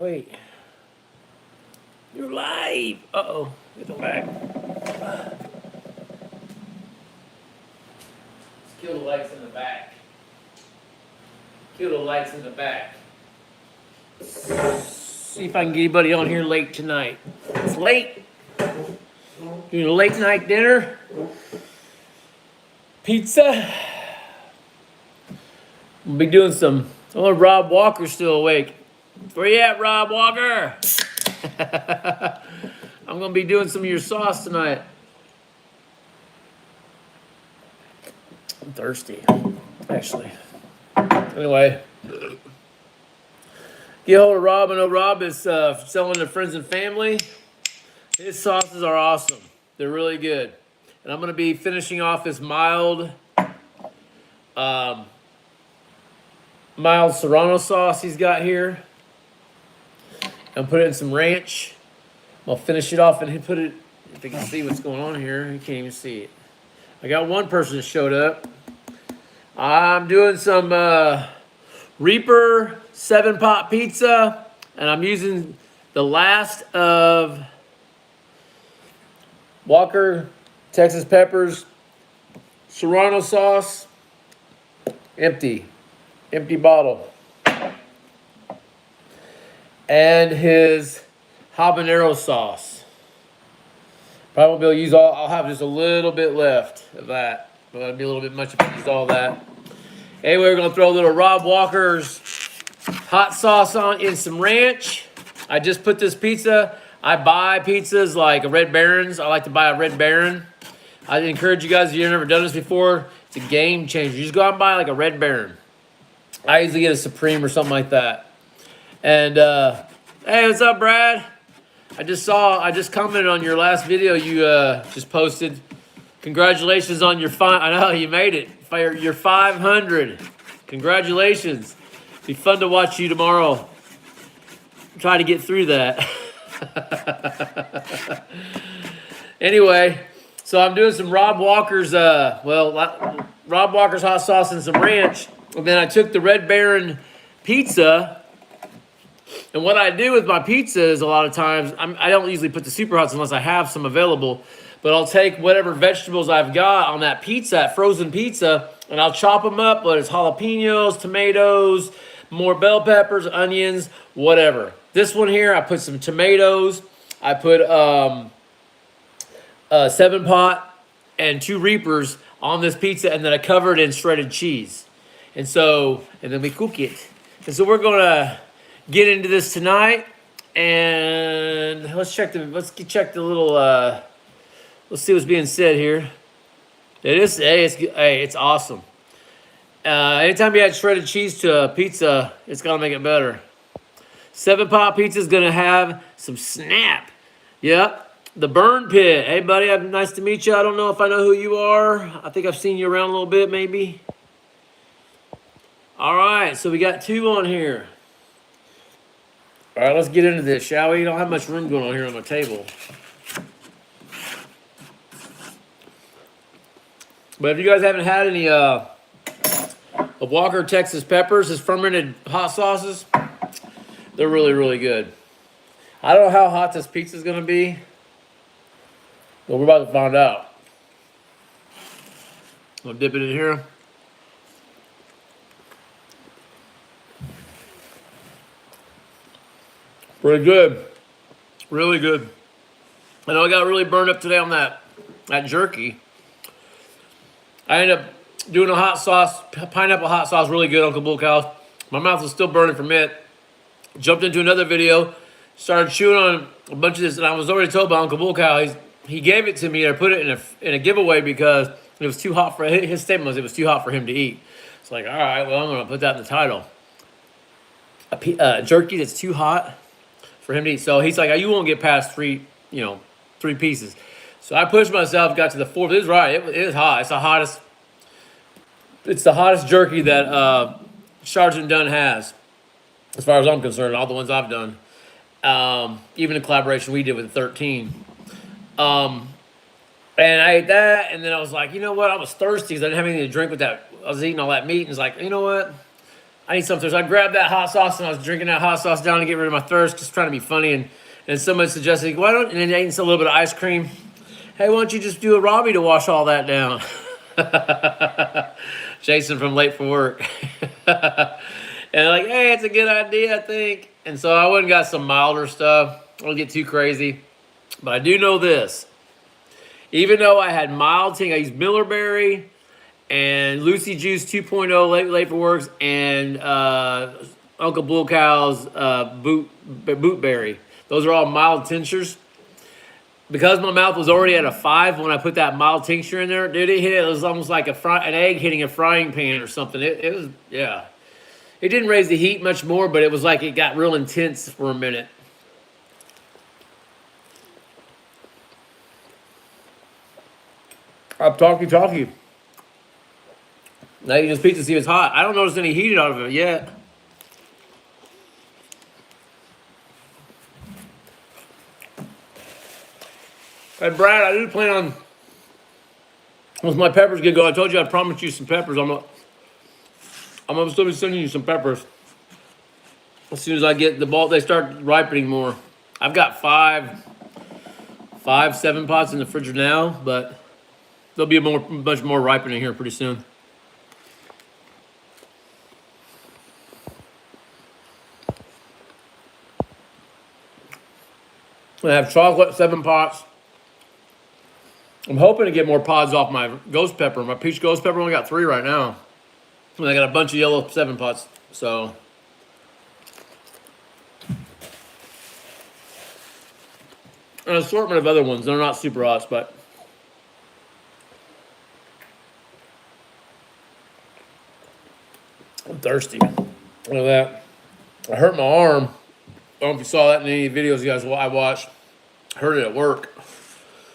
Wait. You're live. Uh-oh. Get the back. Kill the lights in the back. Kill the lights in the back. See if I can get anybody on here late tonight. It's late. Doing a late night dinner. Pizza. We'll be doing some. Oh, Rob Walker's still awake. Where you at, Rob Walker? I'm gonna be doing some of your sauce tonight. I'm thirsty, actually. Anyway, get hold of Rob. I know Rob is selling to friends and family. His sauces are awesome. They're really good. And I'm gonna be finishing off this mild serrano sauce he's got here. And put it in some ranch. I'll finish it off and put it, if you can see what's going on here. You can't even see it. I got one person that showed up. I'm doing some Reaper 7-pot pizza. And I'm using the last of Walker Texas Peppers Serrano sauce. Empty bottle. And his habanero sauce. Probably won't be able to use all. I'll have just a little bit left of that. But that'd be a little bit much if I use all that. Anyway, we're gonna throw a little Rob Walker's hot sauce on in some ranch. I just put this pizza. I buy pizzas like a Red Baron's. I like to buy a Red Baron. I encourage you guys, if you've never done this before, it's a game changer. You just go out and buy like a Red Baron. I usually get a Supreme or something like that. And, hey, what's up, Brad? I just commented on your last video you just posted. Congratulations on your I know, you made it. You're 500. Congratulations. Be fun to watch you tomorrow. Try to get through that. Anyway, so I'm doing some Rob Walker's, Rob Walker's hot sauce and some ranch. And then I took the Red Baron pizza. And what I do with my pizza is a lot of times, I don't usually put the super hots unless I have some available, but I'll take whatever vegetables I've got on that pizza, that frozen pizza, and I'll chop them up, whether it's jalapenos, tomatoes, more bell peppers, onions, whatever. This one here, I put some tomatoes, I put 7-pot and 2 Reapers on this pizza, and then I cover it in shredded cheese. And then we cook it. And so we're gonna get into this tonight, and let's check the little let's see what's being said here. It's awesome. Anytime you add shredded cheese to a pizza, it's gonna make it better. 7-pot pizza is gonna have some snap. Yep, the Burn Pit. Hey buddy, nice to meet you. I don't know if I know who you are. I think I've seen you around a little bit maybe. All right, so we got 2 on here. All right, let's get into this, shall we? Don't have much room going on here on my table. But if you guys haven't had any of Walker Texas Peppers, his fermented hot sauces, they're really, really good. I don't know how hot this pizza is going to be, but we're about to find out. I'll dip it in here. Pretty good. Really good. I know I got really burned up today on that jerky. I ended up doing a hot sauce, pineapple hot sauce, really good, Uncle Bull Cows. My mouth was still burning from it. Jumped into another video, started chewing on a bunch of this, and I was already told by Uncle Bull Cow, he gave it to me, I put it in a giveaway because it was too hot for, his statement was it was too hot for him to eat. It's like, all right, well, I'm going to put that in the title. A jerky that's too hot for him to eat. So he's like, you won't get past 3 pieces. So I pushed myself, got to the 4th. It was right. It is hot. It's the hottest jerky that Sergeant Dunn has, as far as I'm concerned, all the ones I've done. Even the collaboration we did with 13. And I ate that, and then I was like, you know what? I was thirsty because I didn't have anything to drink with that. I was eating all that meat, and it's like, you know what? I need something. So I grabbed that hot sauce and I was drinking that hot sauce down to get rid of my thirst, just trying to be funny. And somebody suggested, why don't, and then I ate a little bit of ice cream. Hey, why don't you just do a Robbie to wash all that down? Jason from Late for Work. And like, hey, it's a good idea, I think. And so I went and got some milder stuff. I don't get too crazy. But I do know this. Even though I had mild ting, I used Millerberry and Lucy Juice 2.0 Late for Works and Uncle Bull Cow's Bootberry. Those are all mild tinctures. Because my mouth was already at a 5 when I put that mild tincture in there, dude, it was almost like an egg hitting a frying pan or something. It was, yeah. It didn't raise the heat much more, but it was like it got real intense for a minute. I'm talkie. Now you just peek to see if it's hot. I don't notice any heat out of it yet. Hey, Brad, I do plan on, once my peppers get going, I told you I promised you some peppers. I'm gonna still be sending you some peppers as soon as I get the ball. They start ripening more. I've got 7 pots in the fridge now, but there'll be much more ripening here pretty soon. I have chocolate, 7 pots. I'm hoping to get more pods off my ghost pepper. My peach ghost pepper only got 3 right now. And I got a bunch of yellow 7 pots. So an assortment of other ones. They're not super hot, but I'm thirsty. Look at that. I hurt my arm. I don't know if you saw that in any videos you guys I watched. I heard it at work.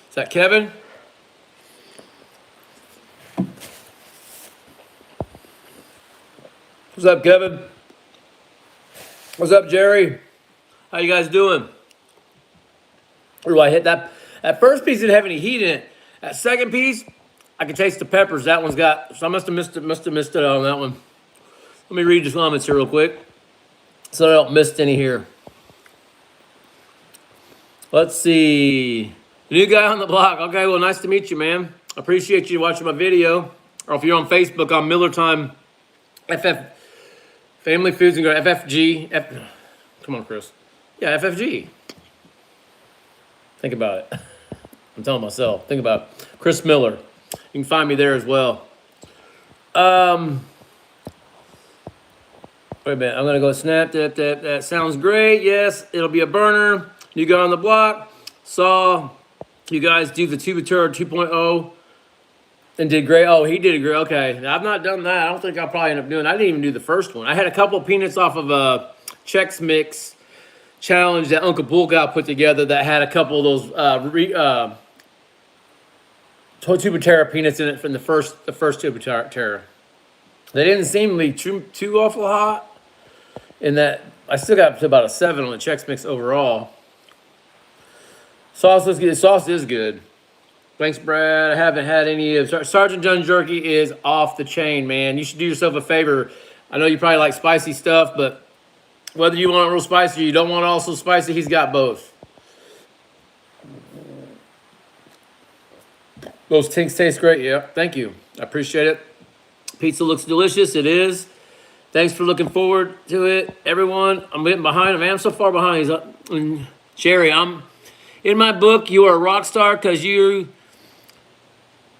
Is that Kevin? What's up, Kevin? What's up, Jerry? How you guys doing? Ooh, I hit that. That first piece didn't have any heat in it. That second piece, I could taste the peppers. That one's got, so I must have missed it on that one. Let me read the comments here real quick so I don't miss any here. Let's see. New guy on the block. Okay, well, nice to meet you, man. Appreciate you watching my video. Or if you're on Facebook, I'm MillerTime FF Family Foods and Go FFG. Come on, Chris. Yeah, FFG. Think about it. I'm telling myself. Think about it. Chris Miller. You can find me there as well. Wait a minute. I'm going to go snap. That sounds great. Yes, it'll be a burner. New guy on the block. Saw you guys do the Tubatura 2.0 and did great. Oh, he did great. Okay. I've not done that. I don't think I'll probably end up doing. I didn't even do the first one. I had a couple of peanuts off of a Chex Mix challenge that Uncle Bull got put together that had a couple of those Tubatura peanuts in it from the first Tubatura. They didn't seem to be too awful hot. In that, I still got to about a 7 on the Chex Mix overall. Sauce looks good. Sauce is good. Thanks, Brad. I haven't had any of Sergeant John Jerky is off the chain, man. You should do yourself a favor. I know you probably like spicy stuff, but whether you want it real spicy or you don't want it also spicy, he's got both. Those tinks taste great. Yeah, thank you. I appreciate it. Pizza looks delicious. It is. Thanks for looking forward to it, everyone. I'm getting behind. I'm so far behind. He's up. Jerry, I'm in my book. You are a rock star because you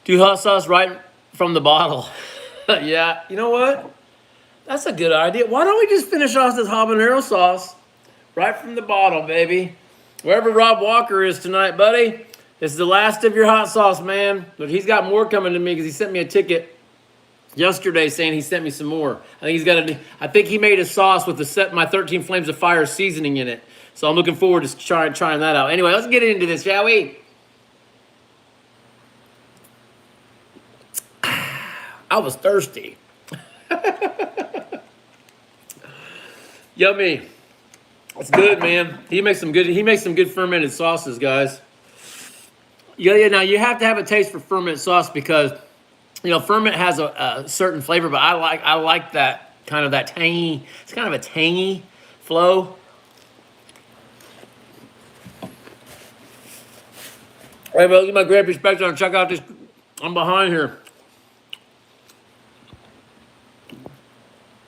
do hot sauce right from the bottle. Yeah, you know what? That's a good idea. Why don't we just finish off this habanero sauce right from the bottle, baby? Wherever Rob Walker is tonight, buddy, this is the last of your hot sauce, man. But he's got more coming to me because he sent me a ticket yesterday saying he sent me some more. I think he made a sauce with my 13 Flames of Fire seasoning in it. So I'm looking forward to trying that out. Anyway, let's get into this, shall we? I was thirsty. Yummy. It's good, man. He makes some good fermented sauces, guys. Yeah, now you have to have a taste for fermented sauce because, you know, ferment has a certain flavor, but I like that kind of that tangy, it's kind of a tangy flow. Hey, bro, give my great perspective and check out this. I'm behind here.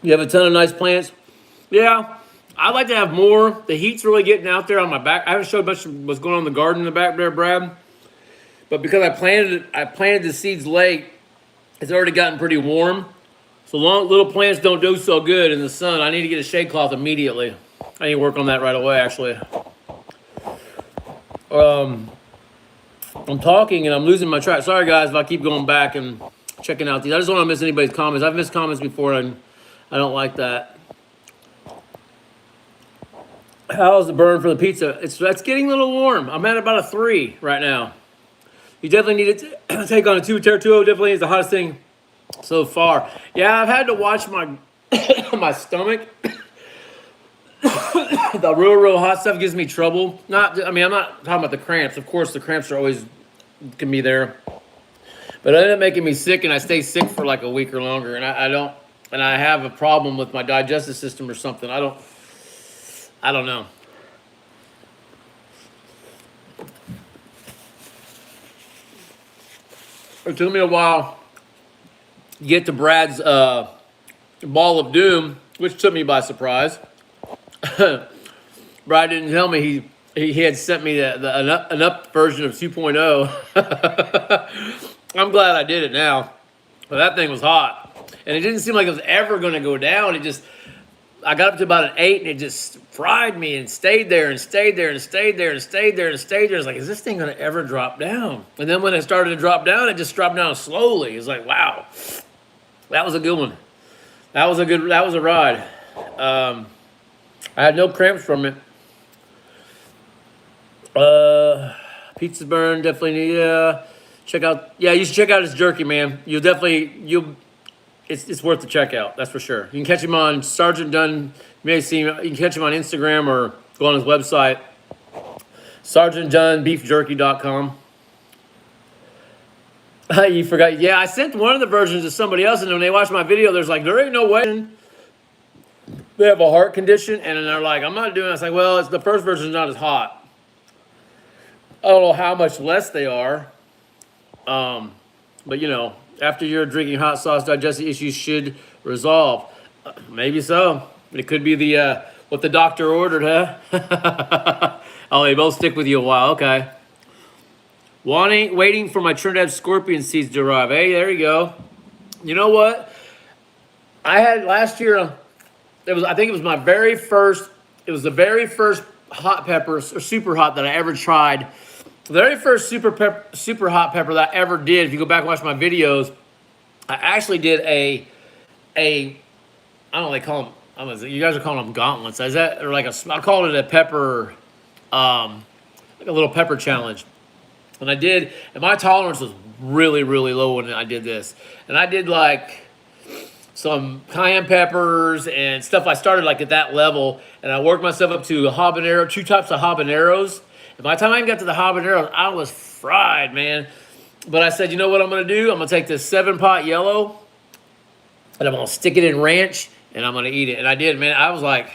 You have a ton of nice plants. Yeah, I'd like to have more. The heat's really getting out there on my back. I haven't showed much of what's going on in the garden in the back there, Brad. But because I planted the seeds late, it's already gotten pretty warm. So little plants don't do so good in the sun. I need to get a shade cloth immediately. I need to work on that right away, actually. I'm talking and I'm losing my track. Sorry, guys, if I keep going back and checking out these. I just don't want to miss anybody's comments. I've missed comments before, and I don't like that. How's the burn for the pizza? It's getting a little warm. I'm at about a 3 right now. You definitely need to take on a 2. Tertuo definitely is the hottest thing so far. Yeah, I've had to watch my my stomach. The real hot stuff gives me trouble. I mean, I'm not talking about the cramps. Of course, the cramps are always can be there. But it ended up making me sick, and I stay sick for like a week or longer. And I have a problem with my digestive system or something. I don't know. It took me a while to get to Brad's ball of doom, which took me by surprise. Brad didn't tell me he had sent me an up version of 2.0. I'm glad I did it now. But that thing was hot. And it didn't seem like it was ever going to go down. I got up to about an 8, and it just fried me and stayed there and stayed there and stayed there and stayed there and stayed there. It's like, is this thing going to ever drop down? And then when it started to drop down, it just dropped down slowly. It's like, wow, that was a good one. That was a ride. I had no cramps from it. Pizza burn, definitely need, check out. Yeah, you should check out his jerky, man. It's worth the check out, that's for sure. You can catch him on Sergeant Dunn. You may see him. You can catch him on Instagram or go on his website, sergeantdunnbeefjerky.com. You forgot. Yeah, I sent one of the versions to somebody else, and when they watched my video, there's like, there ain't no way. They have a heart condition, and then they're like, I'm not doing it. It's like, well, the first version's not as hot. I don't know how much less they are. But, you know, after you're drinking hot sauce, digestive issues should resolve. Maybe so. It could be what the doctor ordered, huh? Oh, they both stick with you a while. Okay. Waiting for my Trinidad scorpion seeds to arrive. Hey, there you go. You know what? I had last year, I think it was my very first, it was the very first hot peppers, or super hot, that I ever tried. The very first super hot pepper that I ever did, if you go back and watch my videos, I actually did I don't know, they call them, you guys are calling them gauntlets. Is that, or I called it a pepper, like a little pepper challenge. And I did, and my tolerance was really, really low when I did this. And I did like some cayenne peppers and stuff. I started like at that level, and I worked myself up to a habanero, 2 types of habaneros. And by the time I got to the habaneros, I was fried, man. But I said, you know what I'm going to do? I'm going to take this 7-pot yellow, and I'm going to stick it in ranch, and I'm going to eat it. And I did, man. I was like,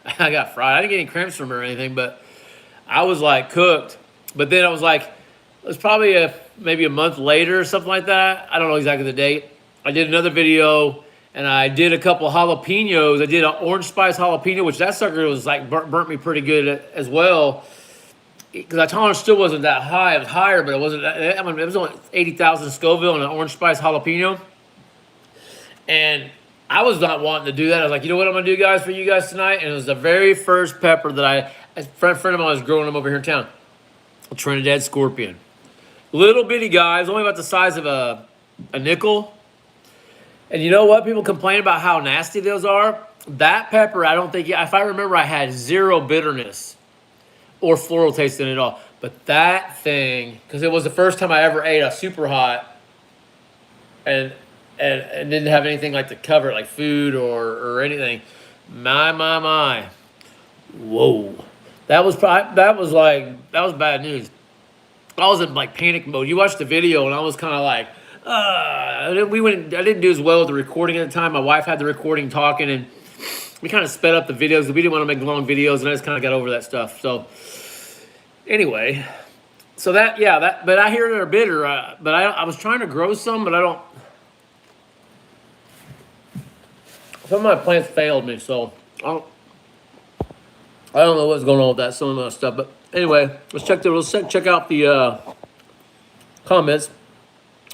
I got fried. I didn't get any cramps from it or anything, but I was like cooked. But then I was like, it was probably maybe a month later or something like that. I don't know exactly the date. I did another video, and I did a couple jalapenos. I did an orange spice jalapeno, which that sucker was like burnt me pretty good as well. Because my tolerance still wasn't that high. It was higher, but it wasn't. I mean, it was only 80,000 Scoville and an orange spice jalapeno. And I was not wanting to do that. I was like, you know what I'm going to do, guys, for you guys tonight? And it was the very first pepper that a friend of mine was growing them over here in town. A Trinidad scorpion. Little bitty guys, only about the size of a nickel. And you know what? People complain about how nasty those are. That pepper, I don't think, if I remember, I had 0 bitterness or floral taste in it at all. But that thing, because it was the first time I ever ate a super hot and didn't have anything like to cover it, like food or anything. My. Whoa. That was bad news. I was in like panic mode. You watched the video, and I was kind of like, I didn't do as well with the recording at the time. My wife had the recording talking, and we kind of sped up the videos. We didn't want to make long videos, and I just kind of got over that stuff. So anyway, so that, yeah, but I hear they're bitter. But I was trying to grow some, but I don't. Some of my plants failed me, so I don't know what's going on with that, some of that stuff. But anyway, let's check out the comments.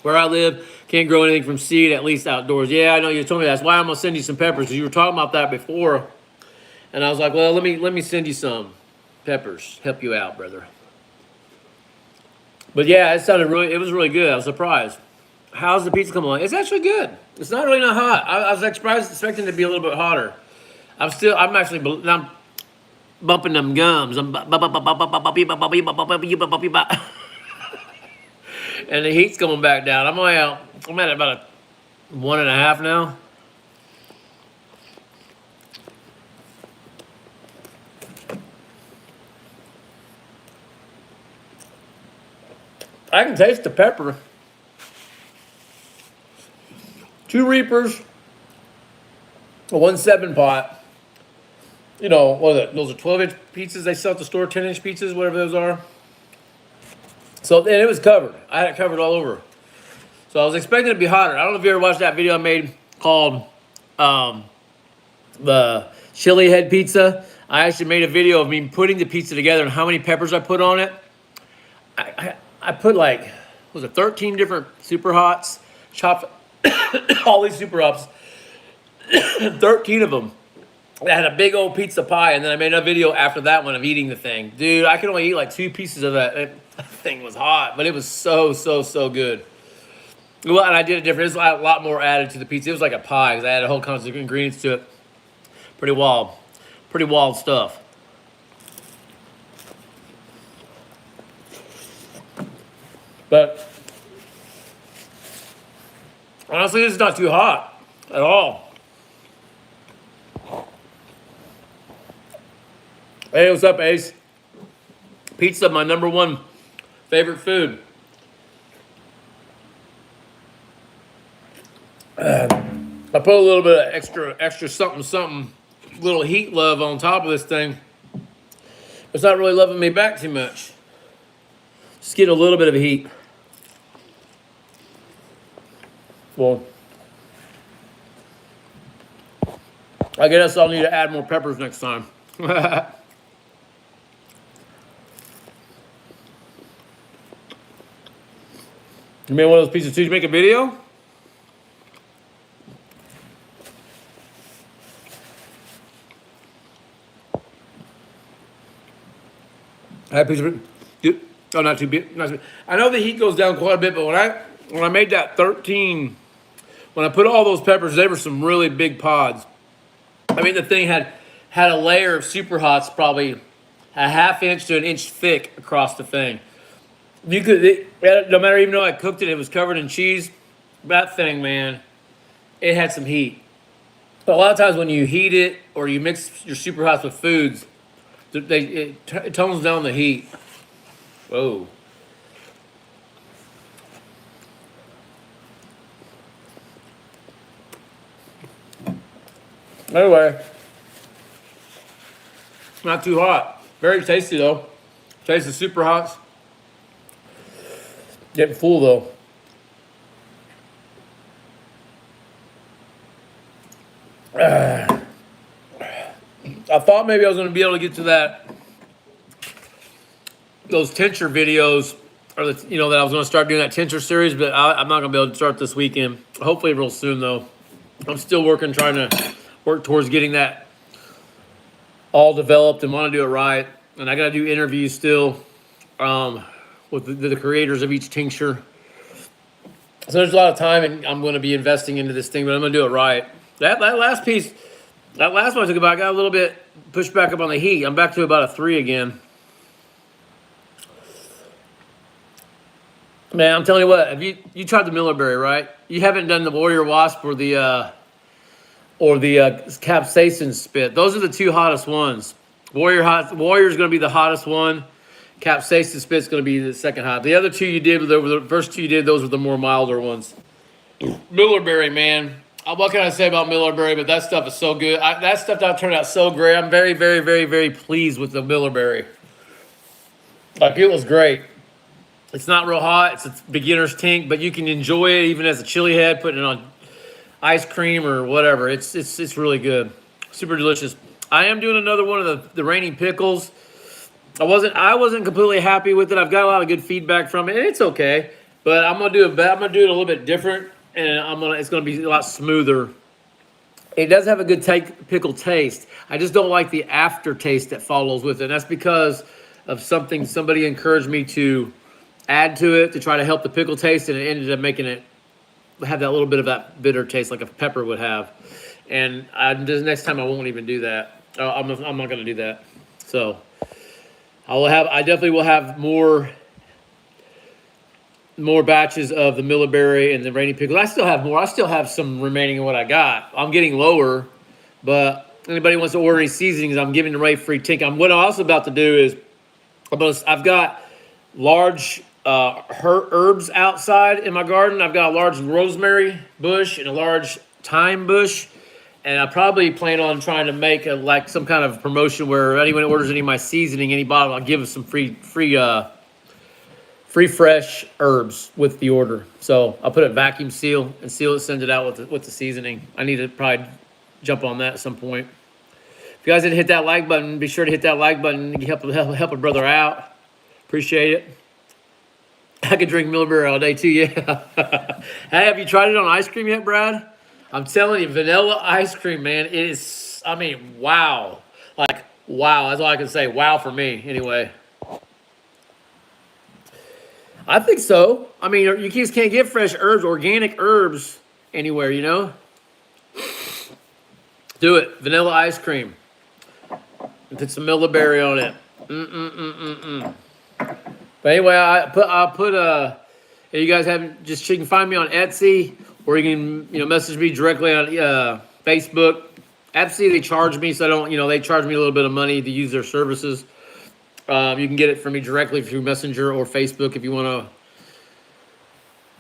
Where I live, can't grow anything from seed, at least outdoors. Yeah, I know you told me that. That's why I'm gonna send you some peppers, because you were talking about that before, and I was like, well, let me send you some peppers, help you out, brother. But yeah, it was really good. I was surprised. How's the pizza coming along? It's actually good. It's not really not hot. I was expecting it to be a little bit hotter. I'm bumping them gums. And the heat's coming back down. I'm at about a 1.5 now. I can taste the pepper. 2 Reapers, a 1.7 pot. You know, what are those are 12-inch pizzas they sell at the store, 10-inch pizzas, whatever those are. So, and it was covered. I had it covered all over. So I was expecting it to be hotter. I don't know if you ever watched that video I made called the chili head pizza. I actually made a video of me putting the pizza together and how many peppers I put on it. I put like, was it 13 different super hots, chopped all these super hots, 13 of them. I had a big old pizza pie, and then I made a video after that one of eating the thing. Dude, I could only eat like 2 pieces of that. That thing was hot, but it was so good. Well, and I did it different. There's a lot more added to the pizza. It was like a pie, because I had a whole bunch of ingredients to it. Pretty wild stuff. But honestly, this is not too hot at all. Hey, what's up, Ace? Pizza, my #1 favorite food. I put a little bit of extra something, little heat love on top of this thing. It's not really loving me back too much. Just getting a little bit of heat. Well, I guess I'll need to add more peppers next time. You made one of those pieces too? Did you make a video? I had a piece of it. Oh, not too big. I know the heat goes down quite a bit, but when I made that 13, when I put all those peppers, they were some really big pods. I mean, the thing had a layer of super hots, probably a 1/2 inch to 1 inch thick across the thing. You could, no matter even though I cooked it, it was covered in cheese. That thing, man, it had some heat. But a lot of times when you heat it or you mix your super hots with foods, it tones down the heat. Whoa. Anyway, not too hot. Very tasty though. Tastes the super hots. Getting full though. I thought maybe I was going to be able to get to those tincture videos, or that I was going to start doing that tincture series, but I'm not going to be able to start this weekend. Hopefully real soon though. I'm still trying to work towards getting that all developed and want to do it right. And I got to do interviews still with the creators of each tincture. So there's a lot of time, and I'm going to be investing into this thing, but I'm going to do it right. That last piece, that last one I took about, I got a little bit pushed back up on the heat. I'm back to about a 3 again. Man, I'm telling you what, have you tried the Millerberry, right? You haven't done the Warrior Wasp or the Capsaicin spit. Those are the 2 hottest ones. Warrior's going to be the hottest one. Capsaicin spit's going to be the second hot. The other two you did, the first two you did, those were the more milder ones. Millerberry, man. What can I say about Millerberry? But that stuff is so good. That stuff turned out so great. I'm very, very, very, very pleased with the Millerberry. Like, it was great. It's not real hot. It's a beginner's tink, but you can enjoy it even as a chili head, putting it on ice cream or whatever. It's really good. Super delicious. I am doing another one of the raining pickles. I wasn't completely happy with it. I've got a lot of good feedback from it, and it's okay. But I'm gonna do it a little bit different, and it's gonna be a lot smoother. It does have a good pickle taste. I just don't like the aftertaste that follows with it. And that's because of something somebody encouraged me to add to it to try to help the pickle taste, and it ended up making it have that little bit of that bitter taste like a pepper would have. And this next time I won't even do that. I'm not going to do that. So I definitely will have more batches of the Millerberry and the rainy pickles. I still have more. I still have some remaining in what I got. I'm getting lower, but anybody wants to order any seasonings, I'm giving away free tink. What I'm also about to do is I've got large herbs outside in my garden. I've got a large rosemary bush and a large thyme bush, and I probably plan on trying to make like some kind of promotion where anyone orders any of my seasoning, any bottle, I'll give them some free fresh herbs with the order. So I'll put it vacuum seal and seal it, send it out with the seasoning. I need to probably jump on that at some point. If you guys didn't hit that like button, be sure to hit that like button and help a brother out. Appreciate it. I could drink Millerberry all day too, yeah. Hey, have you tried it on ice cream yet, Brad? I'm telling you, vanilla ice cream, man, it is, I mean, wow. Like, wow, that's all I can say. Wow for me, anyway. I think so. I mean, you just can't get fresh herbs, organic herbs anywhere, you know? Do it. Vanilla ice cream. And put some Millerberry on it. But anyway, I'll put if you guys haven't, you can find me on Etsy, or you can message me directly on Facebook. Etsy, they charge me, so I don't, they charge me a little bit of money to use their services. You can get it from me directly through Messenger or Facebook if you want to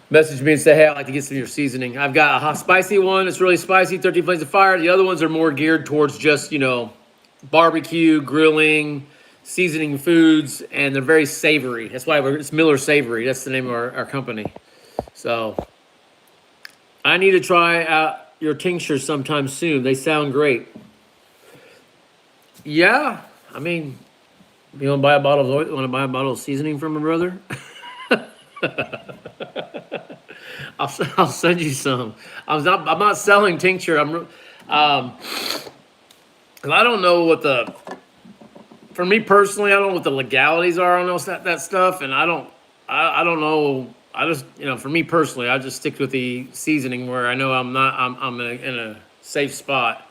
message me and say, hey, I'd like to get some of your seasoning. I've got a hot spicy one. It's really spicy, 13 Flames of Fire. The other ones are more geared towards just, barbecue, grilling, seasoning foods, and they're very savory. That's why it's Miller Savory. That's the name of our company. So I need to try out your tinctures sometime soon. They sound great. Yeah, I mean, you want to buy a bottle of oil? Want to buy a bottle of seasoning from a brother? I'll send you some. I'm not selling tincture. I don't know what for me personally, I don't know what the legalities are on that stuff, and I don't know. I just, for me personally, I just stick with the seasoning where I know I'm in a safe spot.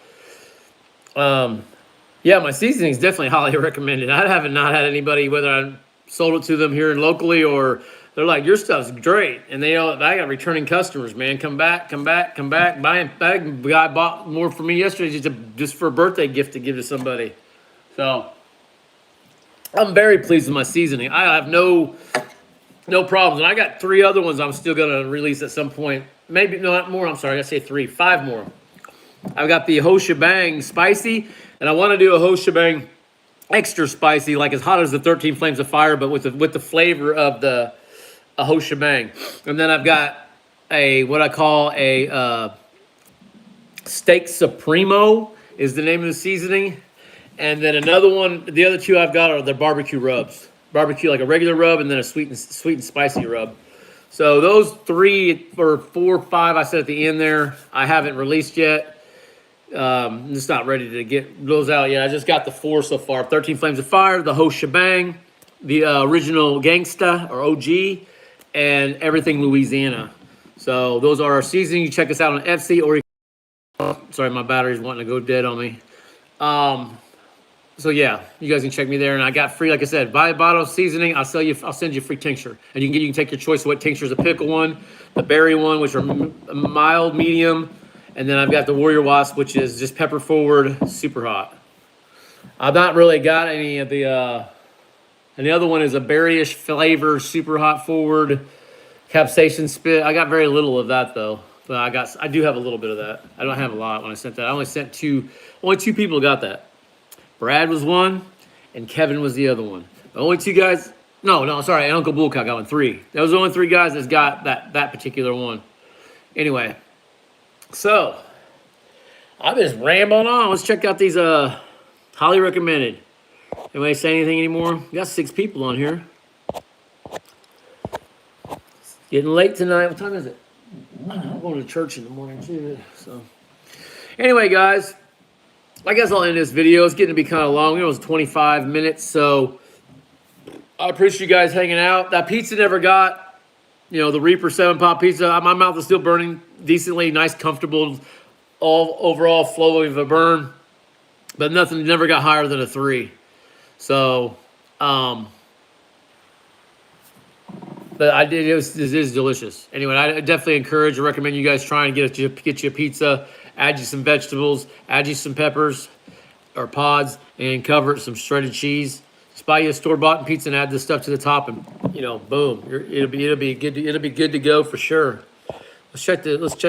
Yeah, my seasoning is definitely highly recommended. I haven't not had anybody, whether I sold it to them here locally or they're like, your stuff's great, and I got returning customers, man. Come back. Buying back. Guy bought more for me yesterday just for a birthday gift to give to somebody. So I'm very pleased with my seasoning. I have no problems. And I got 3 other ones I'm still going to release at some point. Maybe, no, not more. I'm sorry. I say 3. 5 more. I've got the whole shebang spicy, and I want to do a whole shebang extra spicy, like as hot as the 13 Flames of Fire, but with the flavor of a whole shebang. And then I've got what I call a steak supremo is the name of the seasoning. And then another one, the other 2 I've got are the barbecue rubs. Barbecue, like a regular rub, and then a sweet and spicy rub. So those 3 or 4 or 5 I said at the end there, I haven't released yet. I'm just not ready to get those out yet. I just got the 4 so far. 13 Flames of Fire, the whole shebang, the original GANSTA or OG, and everything Louisiana. So those are our seasoning. You check us out on Etsy, or sorry, my battery's wanting to go dead on me. So yeah, you guys can check me there, and I got free, like I said, buy a bottle of seasoning. I'll send you a free tincture, and you can take your choice of what tinctures: the pickle one, the berry one, which are mild, medium, and then I've got the Warrior Wasp, which is just pepper forward, super hot. I've not really got any of the And the other one is a berryish flavor, super hot forward, capsaicin spit. I got very little of that though. But I do have a little bit of that. I don't have a lot when I sent that. I only sent only two people got that. Brad was one, and Kevin was the other one. The only two guys, no, sorry, and Uncle Bullcock got one, 3. That was the only 3 guys that's got that particular one. Anyway, so I'm just rambling on. Let's check out these highly recommended. Anybody say anything anymore? We got 6 people on here. It's getting late tonight. What time is it? I'm going to church in the morning too. So anyway, guys, I guess I'll end this video. It's getting to be kind of long. It was 25 minutes, so I appreciate you guys hanging out. That pizza never got, the Reaper 7-pop pizza. My mouth is still burning decently, nice, comfortable, all overall flow of a burn, but nothing never got higher than a 3. So, but it is delicious. Anyway, I definitely encourage and recommend you guys try and get you a pizza, add you some vegetables, add you some peppers or pods, and cover it with some shredded cheese. Just buy you a store-bought pizza and add this stuff to the top, and boom, it'll be good to go for sure. Let's check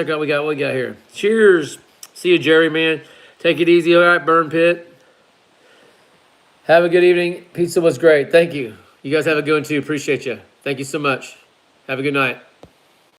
out what we got here. Cheers. See you, Jerry, man. Take it easy. All right, Burn Pit. Have a good evening. Pizza was great. Thank you. You guys have a good one too. Appreciate you. Thank you so much. Have a good night.